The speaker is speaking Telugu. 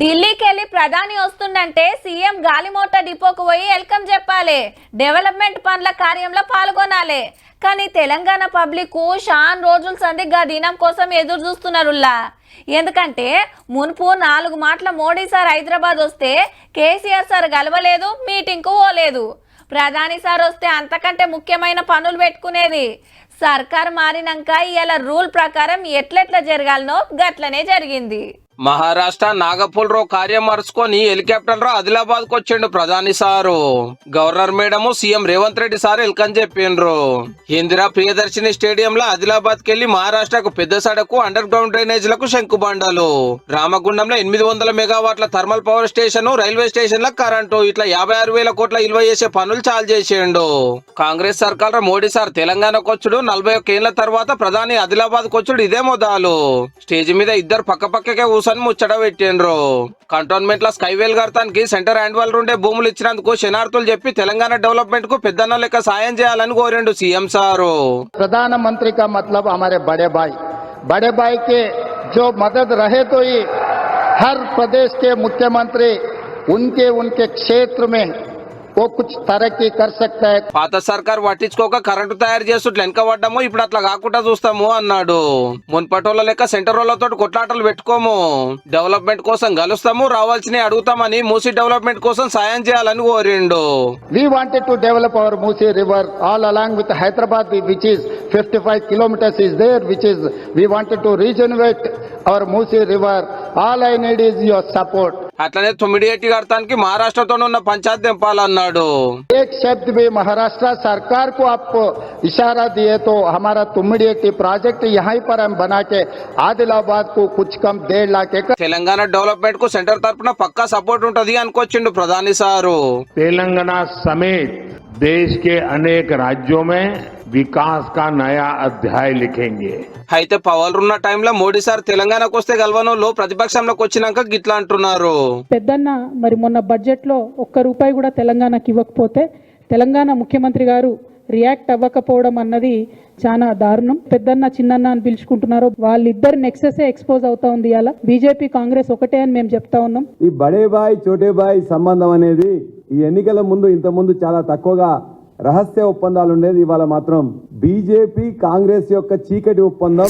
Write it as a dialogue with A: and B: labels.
A: ఢిల్లీకి వెళ్ళి ప్రధాని వస్తుందంటే సీఎం గాలిమోట డిపోకు పోయి వెల్కమ్ చెప్పాలి, డెవలప్మెంట్ పనుల కార్యంలో పాల్గొనాలి. కానీ తెలంగాణ పబ్లిక్ షాన్ రోజుల సందిగ్గా దినం కోసం ఎదురు చూస్తున్నారుల్లా. ఎందుకంటే మున్పు 4 మాటల మోడీ సార్ హైదరాబాద్ వస్తే కేసీఆర్ సార్ గెలవలేదు, మీటింగ్కు పోలేదు. ప్రధాని సార్ వస్తే అంతకంటే ముఖ్యమైన పనులు పెట్టుకునేది. సర్కార్ మారినాక ఇలా రూల్ ప్రకారం ఎట్లెట్లా జరగాలనో గట్లనే జరిగింది.
B: మహారాష్ట్ర నాగపూర్ లో కార్యం మరుచుకొని హెలికాప్టర్ లో ఆదిలాబాద్ కు వచ్చిండు ప్రధాని sir. Governor madam CM Revanth Reddy sir welcome చెప్పిండ్రు. ఇందిరా ప్రియదర్శిని స్టేడియం లో ఆదిలాబాద్ కెళ్లి మహారాష్ట్రకు పెద్ద సడకు అండర్ గ్రౌండ్ డ్రైనేజ్ లకు శంకుబండలు, రామగుండంలో 800 మెగావాట్ల thermal power station, railway station ల కరెంటు, ఇట్లా 56,000 కోట్ల విలువ చేసే పనులు చాలు చేసిండు. కాంగ్రెస్ సర్కార్ మోడీ సార్ తెలంగాణకు వచ్చుడు 41 ఏళ్ల తర్వాత ప్రధాని ఆదిలాబాద్ కు వచ్చుడు ఇదే మొదలు. స్టేజ్ మీద ఇద్దరు పక్క పక్కకే ముచ్చట పెట్టిండ్రు. కంటోన్మెంట్ లో స్కైవేల్ కడతానికి సెంటర్ హ్యాండ్ వాల్ ఉండే భూములు ఇచ్చినందుకు శనార్థులు చెప్పి తెలంగాణ డెవలప్మెంట్ కు పెద్దన్న లెక్క సాయం చేయాలని కోరిండు సీఎం సారు.
C: प्रधानमंत्री का मतलब हमारे बड़े भाई के जो मदद रहे तो ही हर प्रदेश के मुख्यमंत्री उनके क्षेत्र में वो कुछ तरक्की कर सकता है.
B: పాత సర్కార్ పట్టించుకోక కరెంటు తయారు చేస్తుంటే వెనక పడ్డాము, ఇప్పుడు అట్లా కాకుండా చూస్తాము అన్నాడు. మున్పటోళ్ళ లెక్క సెంటర్ వాళ్ళతో కొట్లాటలు పెట్టుకోము, డెవలప్మెంట్ కోసం కలుస్తాము, రావాల్సినవి అడుగుతామని మూసీ డెవలప్మెంట్ కోసం సాయం చేయాలని కోరిండు.
C: We wanted to develop our Musi river all along with Hyderabad, which is 55 kilometers is there, which is we wanted to regenerate our Musi river. All I need is your support.
B: అట్లనే 9 ఏటి కడతానికి మహారాష్ట్రతో ఉన్న పంచాయత్ దింపాలన్నాడు.
C: एक शब्द भी महाराष्ट्र सरकार को आप इशारा दिए तो हमारा 9 प्रोजेक्ट यहाँ पर हम बना के आदिलाबाद को कुछ कम 1.5 लाख एकड़
B: తెలంగాణ డెవలప్మెంట్ కు సెంటర్ తరపున పక్కా సపోర్ట్ ఉంటది అనుకొచ్చిండు ప్రధాని సారు.
D: तेलंगाना समेत देश के अनेक राज्यों में विकास का नया अध्याय लिखेंगे.
B: అయితే పవర్ ఉన్న టైంలో మోడీ సార్ తెలంగాణకు వస్తే గల్వనోళ్ళు ప్రతిపక్షంలోకి వచ్చినాక గిట్లా అంటున్నారు.
E: పెద్దన్న మరి మొన్న బడ్జెట్ లో ₹1 కూడా తెలంగాణకి ఇవ్వకపోతే తెలంగాణ ముఖ్యమంత్రి గారు రియాక్ట్ అవ్వకపోవడం అన్నది చాలా దారుణం. పెద్దన్న చిన్నన్న అని పిలుచుకుంటున్నారు, వాళ్ళిద్దరు నెక్సెసే ఎక్స్పోజ్ అవుతా ఉంది. ఇలా బీజేపీ కాంగ్రెస్ ఒకటే అని మేము చెప్తా ఉన్నాం.
F: ఈ బడే బాయ్ చోటే బాయ్ సంబంధం అనేది ఈ ఎన్నికల ముందు ఇంతకుముందు చాలా తక్కువగా రహస్య ఒప్పందాలు ఉండేది. ఇవాళ మాత్రం బీజేపీ కాంగ్రెస్ యొక్క చీకటి ఒప్పందం